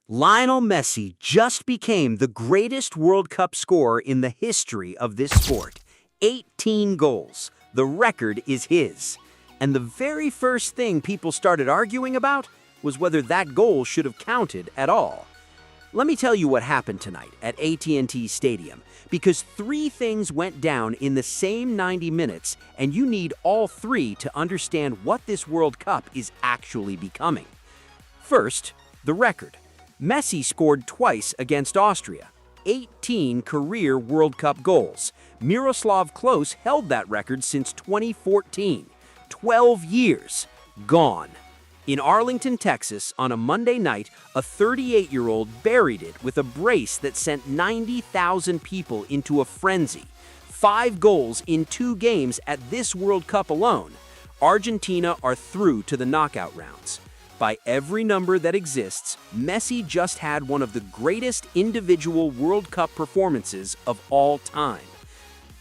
Lionel Messi just became the greatest World Cup scorer in the history of this sport. 18 goals. The record is his. And the very first thing people started arguing about was whether that goal should have counted at all. Let me tell you what happened tonight at AT&T Stadium, because three things went down in the same 90 minutes, and you need all three to understand what this World Cup is actually becoming. First, the record. Messi scored twice against Austria, 18 career World Cup goals. Miroslav Klose held that record since 2014. 12 years. Gone. In Arlington, Texas, on a Monday night, a 38-year-old buried it with a brace that sent 90,000 people into a frenzy. 5 goals in 2 games at this World Cup alone. Argentina are through to the knockout rounds. By every number that exists, Messi just had one of the greatest individual World Cup performances of all time.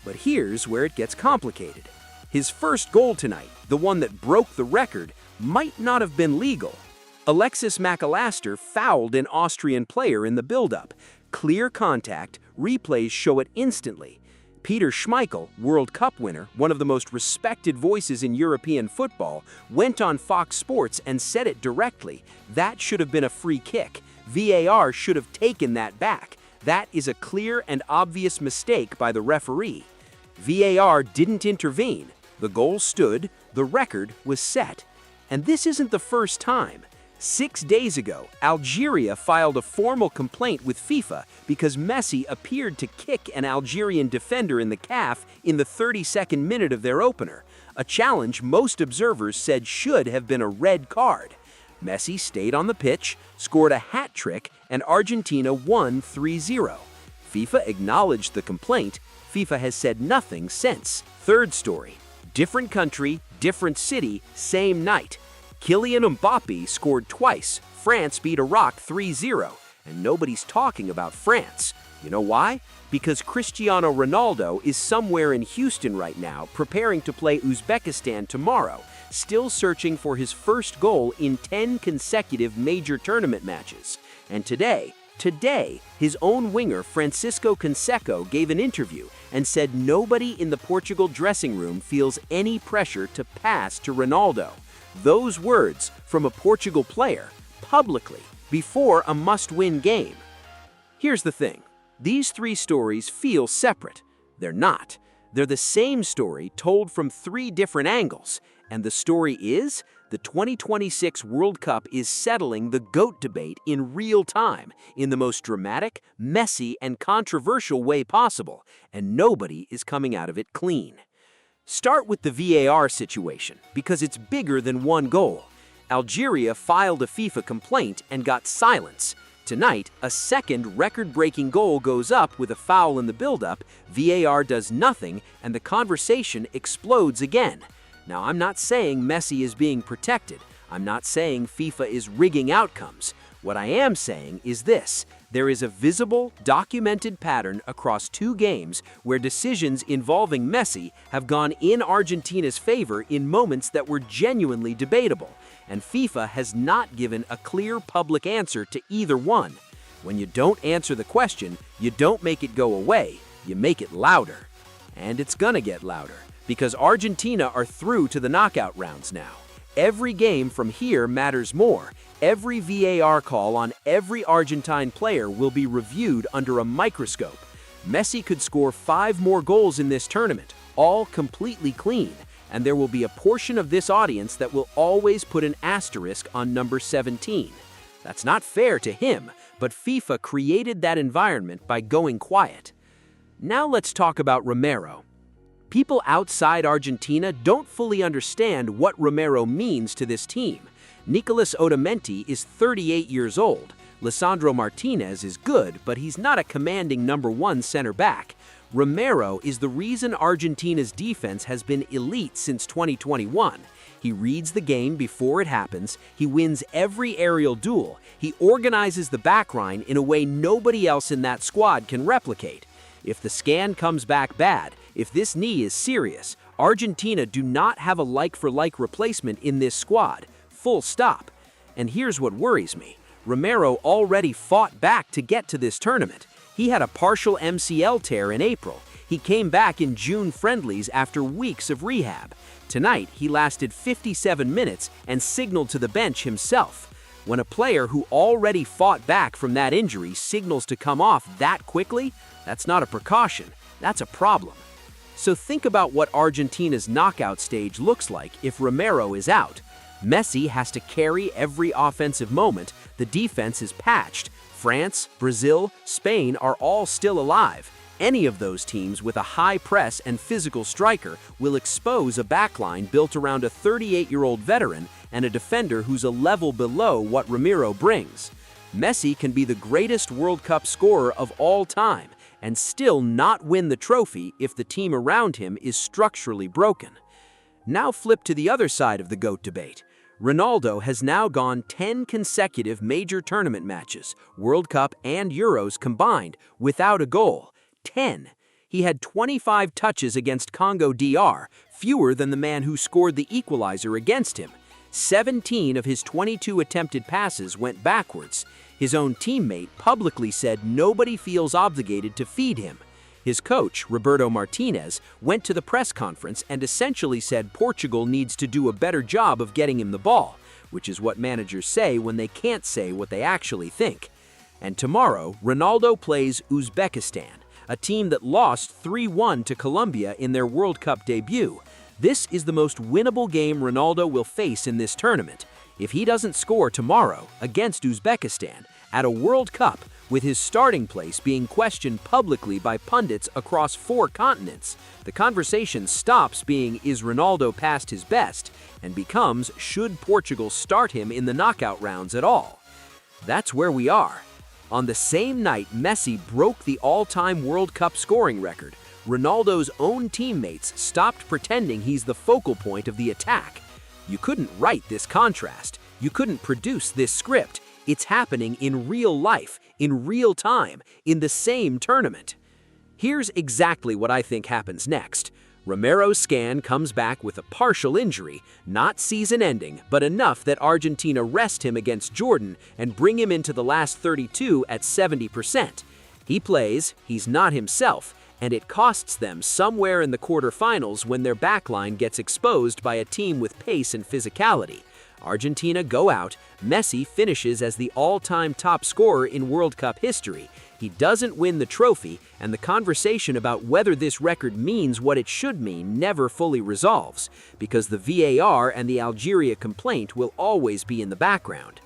But here's where it gets complicated. His first goal tonight, the one that broke the record, might not have been legal. Alexis McAllister fouled an Austrian player in the build-up. Clear contact, replays show it instantly. Peter Schmeichel, World Cup winner, one of the most respected voices in European football, went on Fox Sports and said it directly. That should have been a free kick. VAR should have taken that back. That is a clear and obvious mistake by the referee. VAR didn't intervene. The goal stood. The record was set. And this isn't the first time. 6 days ago, Algeria filed a formal complaint with FIFA because Messi appeared to kick an Algerian defender in the calf in the 32nd minute of their opener, a challenge most observers said should have been a red card. Messi stayed on the pitch, scored a hat trick, and Argentina won 3-0. FIFA acknowledged the complaint. FIFA has said nothing since. Third story. Different country, different city, same night. Kylian Mbappé scored twice. France beat Iraq 3-0, and nobody's talking about France. You know why? Because Cristiano Ronaldo is somewhere in Houston right now, preparing to play Uzbekistan tomorrow, still searching for his first goal in 10 consecutive major tournament matches. And today, his own winger Francisco Canseco gave an interview and said nobody in the Portugal dressing room feels any pressure to pass to Ronaldo. Those words from a Portugal player, publicly, before a must-win game. Here's the thing. These three stories feel separate. They're not. They're the same story told from 3 different angles. And the story is, the 2026 World Cup is settling the GOAT debate in real time, in the most dramatic, messy, and controversial way possible. And nobody is coming out of it clean. Start with the VAR situation, because it's bigger than one goal. Algeria filed a FIFA complaint and got silence. Tonight, a second record-breaking goal goes up with a foul in the build-up, VAR does nothing, and the conversation explodes again. Now, I'm not saying Messi is being protected. I'm not saying FIFA is rigging outcomes. What I am saying is this. There is a visible, documented pattern across 2 games where decisions involving Messi have gone in Argentina's favor in moments that were genuinely debatable, and FIFA has not given a clear public answer to either one. When you don't answer the question, you don't make it go away, you make it louder. And it's gonna get louder, because Argentina are through to the knockout rounds now. Every game from here matters more. Every VAR call on every Argentine player will be reviewed under a microscope. Messi could score 5 more goals in this tournament, all completely clean, and there will be a portion of this audience that will always put an asterisk on number 17. That's not fair to him, but FIFA created that environment by going quiet. Now let's talk about Romero. People outside Argentina don't fully understand what Romero means to this team. Nicolas Otamendi is 38 years old. Lisandro Martinez is good, but he's not a commanding number 1 center back. Romero is the reason Argentina's defense has been elite since 2021. He reads the game before it happens, he wins every aerial duel, he organizes the backline in a way nobody else in that squad can replicate. If the scan comes back bad, if this knee is serious, Argentina do not have a like-for-like replacement in this squad. Full stop. And here's what worries me. Romero already fought back to get to this tournament. He had a partial MCL tear in April. He came back in June friendlies after weeks of rehab. Tonight, he lasted 57 minutes and signaled to the bench himself. When a player who already fought back from that injury signals to come off that quickly, that's not a precaution, that's a problem. So think about what Argentina's knockout stage looks like if Romero is out. Messi has to carry every offensive moment. The defense is patched. France, Brazil, Spain are all still alive. Any of those teams with a high press and physical striker will expose a backline built around a 38-year-old veteran and a defender who's a level below what Romero brings. Messi can be the greatest World Cup scorer of all time and still not win the trophy if the team around him is structurally broken. Now flip to the other side of the GOAT debate. Ronaldo has now gone 10 consecutive major tournament matches, World Cup and Euros combined, without a goal. 10. He had 25 touches against Congo DR, fewer than the man who scored the equalizer against him. 17 of his 22 attempted passes went backwards. His own teammate publicly said nobody feels obligated to feed him. His coach, Roberto Martinez, went to the press conference and essentially said Portugal needs to do a better job of getting him the ball, which is what managers say when they can't say what they actually think. And tomorrow, Ronaldo plays Uzbekistan, a team that lost 3-1 to Colombia in their World Cup debut. This is the most winnable game Ronaldo will face in this tournament. If he doesn't score tomorrow against Uzbekistan at a World Cup, with his starting place being questioned publicly by pundits across 4 continents, the conversation stops being "Is Ronaldo past his best?" and becomes "Should Portugal start him in the knockout rounds at all?" That's where we are. On the same night Messi broke the all-time World Cup scoring record, Ronaldo's own teammates stopped pretending he's the focal point of the attack. You couldn't write this contrast. You couldn't produce this script. It's happening in real life, in real time, in the same tournament. Here's exactly what I think happens next. Romero's scan comes back with a partial injury, not season-ending, but enough that Argentina rest him against Jordan and bring him into the last 32 at 70%. He plays, he's not himself, and it costs them somewhere in the quarterfinals when their backline gets exposed by a team with pace and physicality. Argentina go out, Messi finishes as the all-time top scorer in World Cup history. He doesn't win the trophy, and the conversation about whether this record means what it should mean never fully resolves, because the VAR and the Algeria complaint will always be in the background.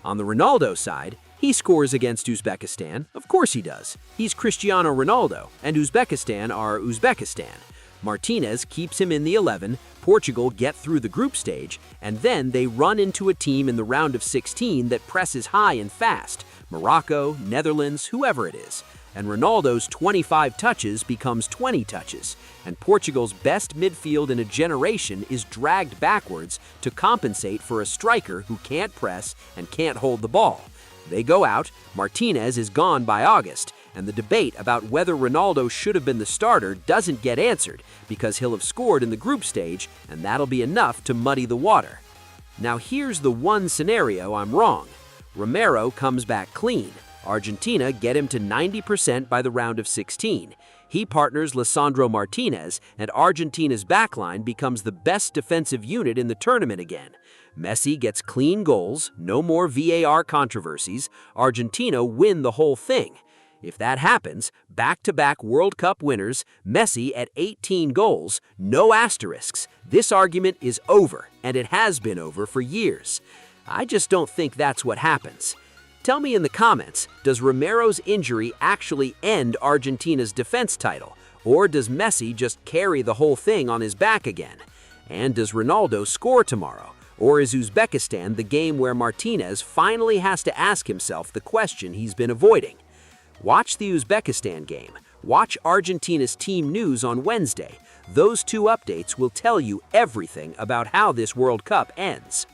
On the Ronaldo side, he scores against Uzbekistan. Of course he does. He's Cristiano Ronaldo, and Uzbekistan are Uzbekistan. Martinez keeps him in the 11, Portugal get through the group stage, and then they run into a team in the round of 16 that presses high and fast, Morocco, Netherlands, whoever it is. And Ronaldo's 25 touches becomes 20 touches, and Portugal's best midfield in a generation is dragged backwards to compensate for a striker who can't press and can't hold the ball. They go out, Martinez is gone by August, and the debate about whether Ronaldo should have been the starter doesn't get answered because he'll have scored in the group stage, and that'll be enough to muddy the water. Now here's the one scenario I'm wrong. Romero comes back clean. Argentina get him to 90% by the round of 16. He partners Lisandro Martinez, and Argentina's backline becomes the best defensive unit in the tournament again. Messi gets clean goals, no more VAR controversies. Argentina win the whole thing. If that happens, back-to-back World Cup winners, Messi at 18 goals, no asterisks. This argument is over, and it has been over for years. I just don't think that's what happens. Tell me in the comments, does Romero's injury actually end Argentina's defense title? Or does Messi just carry the whole thing on his back again? And does Ronaldo score tomorrow? Or is Uzbekistan the game where Martinez finally has to ask himself the question he's been avoiding? Watch the Uzbekistan game. Watch Argentina's team news on Wednesday. Those 2 updates will tell you everything about how this World Cup ends.